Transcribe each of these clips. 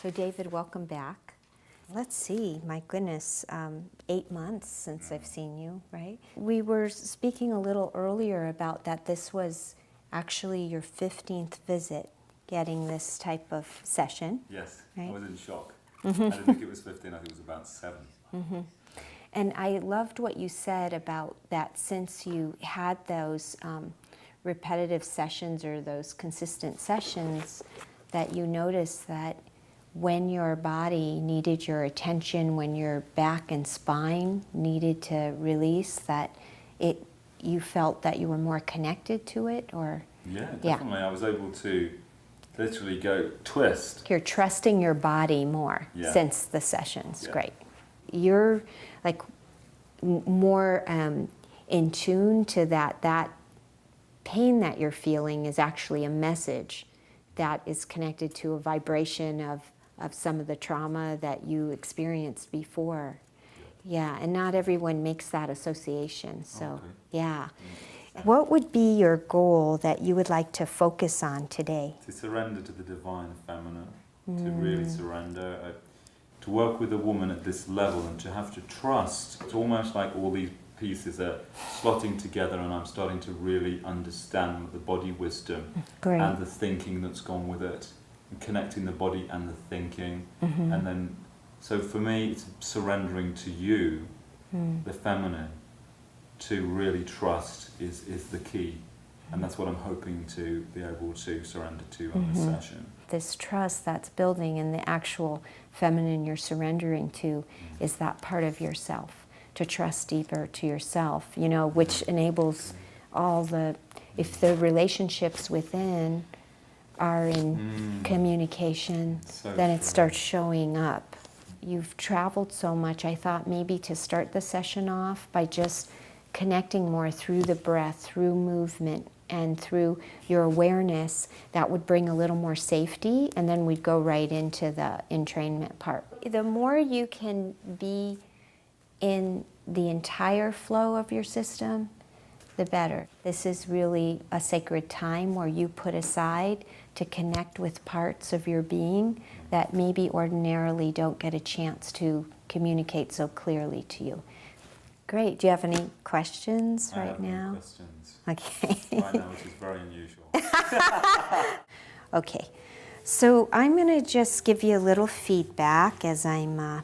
So David, welcome back. Let's see, my goodness, 8 months since I've seen you, right? We were speaking a little earlier about that this was actually your 15th visit getting this type of session. Yes, right? I was in shock. I didn't think it was 15, I think it was about 7. And I loved what you said about that since you had those repetitive sessions or those consistent sessions, that you noticed that when your body needed your attention, when your back and spine needed to release, that you felt that you were more connected to it, or? Yeah, definitely. I was able to literally go twist. You're trusting your body more since the sessions. Great. You're like more in tune to that pain that you're feeling is actually a message that is connected to a vibration of some of the trauma that you experienced before. Yeah, and not everyone makes that association. So, What would be your goal that you would like to focus on today? To surrender to the divine feminine, to really surrender, to work with a woman at this level and to have to trust. It's almost like all these pieces are slotting together and I'm starting to really understand the body wisdom and the thinking that's gone with it, and connecting the body and the thinking. And then, so for me, it's surrendering to you, the feminine, to really trust is the key. And that's what I'm hoping to be able to surrender to on this session. This trust that's building and the actual feminine you're surrendering to is that part of yourself, to trust deeper to yourself, you know, which enables all if the relationships within are in communication, then it starts showing up. You've traveled so much, I thought maybe to start the session off by just connecting more through the breath, through movement, and through your awareness, that would bring a little more safety, and then we'd go right into the entrainment part. The more you can be in the entire flow of your system, the better. This is really a sacred time where you put aside to connect with parts of your being that maybe ordinarily don't get a chance to communicate so clearly to you. Great. Do you have any questions right now? I have no questions. Okay. Right now, which is very unusual. Okay. So I'm going to just give you a little feedback as I'm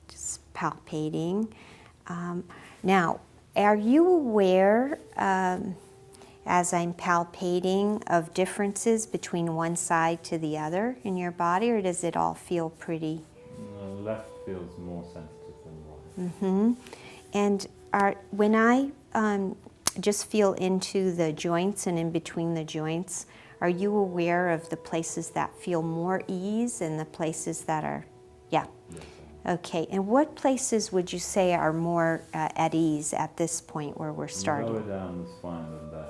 just palpating. Now, are you aware, as I'm palpating, of differences between one side to the other in your body, or does it all feel pretty? The left feels more sensitive than right. And when I just feel into the joints and in between the joints, are you aware of the places that feel more ease and the places that are, Yes, okay. And what places would you say are more at ease at this point where we're starting? Lower down the spine than there.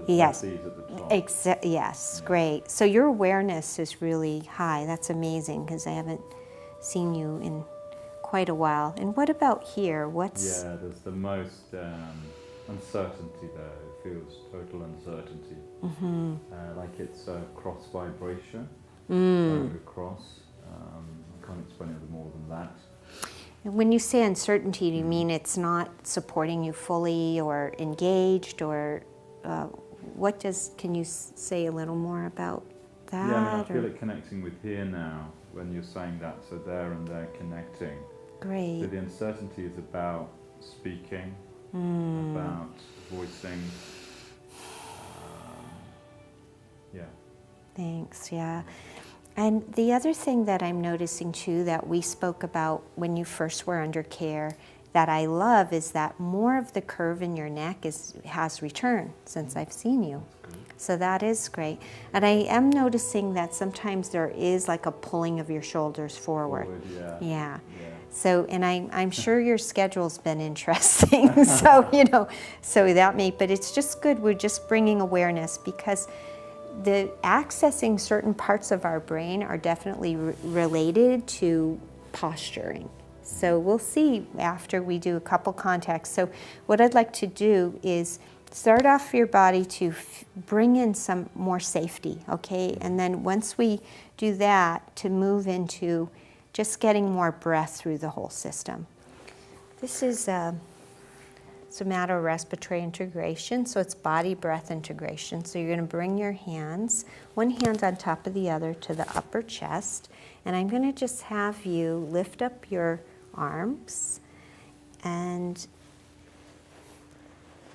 Yes. Ease at the top. Yes, great. So your awareness is really high. That's amazing because I haven't seen you in quite a while. And what about here? Yeah, there's the most uncertainty there. It feels total uncertainty. Like it's a cross vibration going across. I can't explain it more than that. And when you say uncertainty, do you mean it's not supporting you fully or engaged, or can you say a little more about that? Yeah, I feel it connecting with here now when you're saying that, so there and there connecting. Great. So the uncertainty is about speaking, about voicing. Thanks, yeah. And the other thing that I'm noticing too that we spoke about when you first were under care that I love is that more of the curve in your neck has returned since I've seen you. So that is great. And I am noticing that sometimes there is like a pulling of your shoulders forward. Yeah. So, and I'm sure your schedule's been interesting. So, but it's just good. We're just bringing awareness because the accessing certain parts of our brain are definitely related to posturing. So we'll see after we do a couple contacts. So what I'd like to do is start off your body to bring in some more safety, okay? And then once we do that, to move into just getting more breath through the whole system. This is Somato Respiratory Integration, so it's body breath integration. So you're going to bring your hands, one hand on top of the other, to the upper chest, and I'm going to just have you lift up your arms, and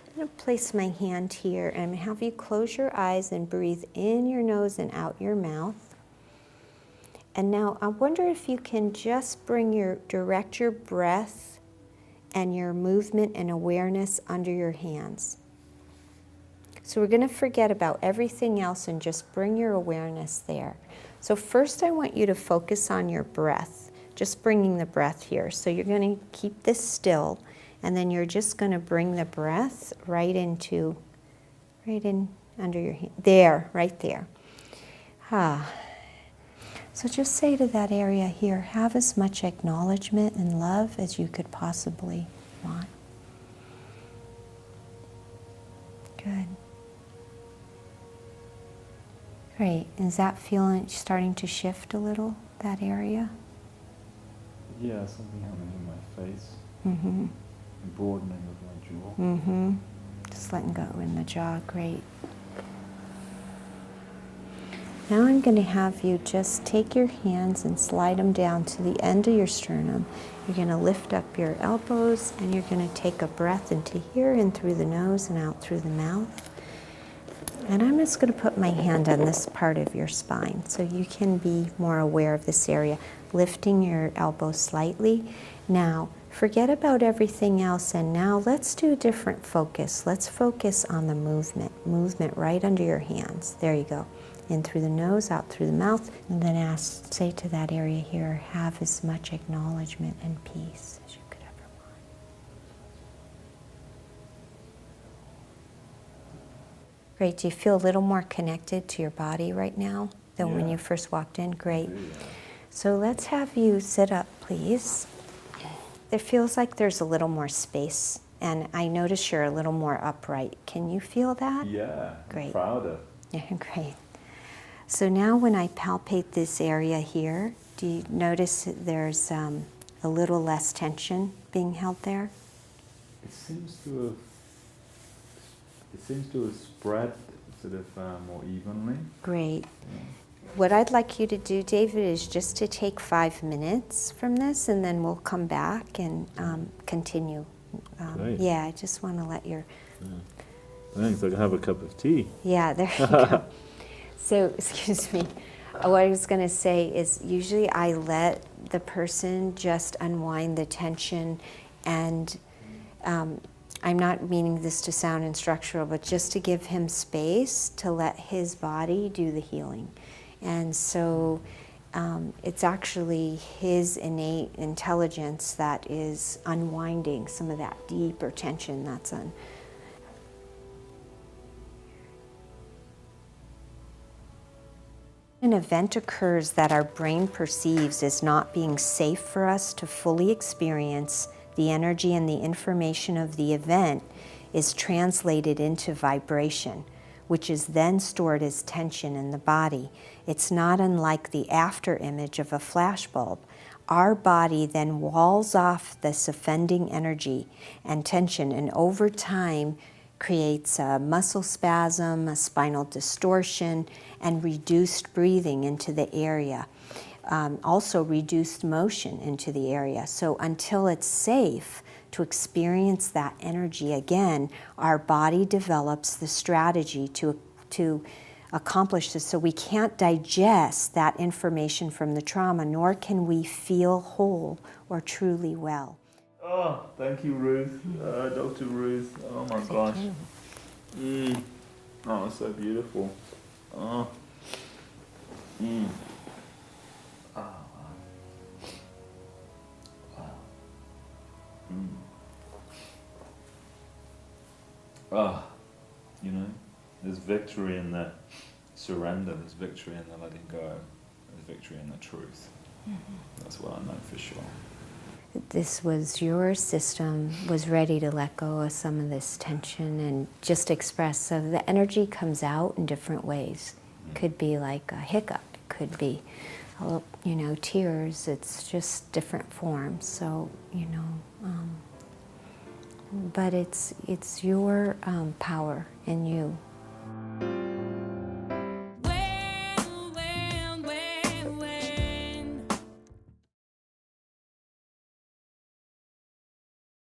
I'm going to place my hand here, and I'm going to have you close your eyes and breathe in your nose and out your mouth. And now I wonder if you can just direct your breath and your movement and awareness under your hands. So we're going to forget about everything else and just bring your awareness there. So first I want you to focus on your breath, just bringing the breath here. So you're going to keep this still, and then you're just going to bring the breath right in under your hand. There, right there. So just say to that area here, have as much acknowledgement and love as you could possibly want. Good. Great. Is that feeling starting to shift a little, that area? Yeah, something happening in my face. Mm-hmm. Broadening of my jaw. Mm-hmm. Just letting go in the jaw. Great. Now I'm going to have you just take your hands and slide them down to the end of your sternum. You're going to lift up your elbows, and you're going to take a breath into here, in through the nose and out through the mouth. And I'm just going to put my hand on this part of your spine so you can be more aware of this area. Lifting your elbows slightly. Now, forget about everything else, and now let's do a different focus. Let's focus on the movement. Movement right under your hands. There you go. In through the nose, out through the mouth, and then say to that area here, have as much acknowledgement and peace as you could ever want. Great. Do you feel a little more connected to your body right now than when you first walked in? Great. So let's have you sit up, please. It feels like there's a little more space, and I notice you're a little more upright. Can you feel that? Yeah. Great. I'm prouder. Yeah, great. So now when I palpate this area here, do you notice there's a little less tension being held there? It seems to have spread sort of more evenly. Great. Yeah. What I'd like you to do, David, is just to take 5 minutes from this, and then we'll come back and continue. Yeah, I just want to let your... Thanks, I can have a cup of tea. Yeah, there you go. So, excuse me, what I was going to say is usually I let the person just unwind the tension, and I'm not meaning this to sound instructional, but just to give him space to let his body do the healing. And so it's actually his innate intelligence that is unwinding some of that deeper tension that's on. An event occurs that our brain perceives as not being safe for us to fully experience, the energy and the information of the event is translated into vibration, which is then stored as tension in the body. It's not unlike the after image of a flashbulb. Our body then walls off this offending energy and tension, and over time creates a muscle spasm, a spinal distortion, and reduced breathing into the area. Also reduced motion into the area. So until it's safe to experience that energy again, our body develops the strategy to accomplish this. So we can't digest that information from the trauma, nor can we feel whole or truly well. Oh, thank you, Ruth. Dr. Ruth. Oh my gosh. Oh, it's so beautiful. Oh. Oh, wow. Wow. Ah, you know, there's victory in the surrender, there's victory in the letting go, there's victory in the truth. That's what I know for sure. this was your system was ready to let go of some of this tension and just express. So the energy comes out in different ways. Could be like a hiccup. It could be, you know, tears. It's just different forms. So, you know, but it's your power in you.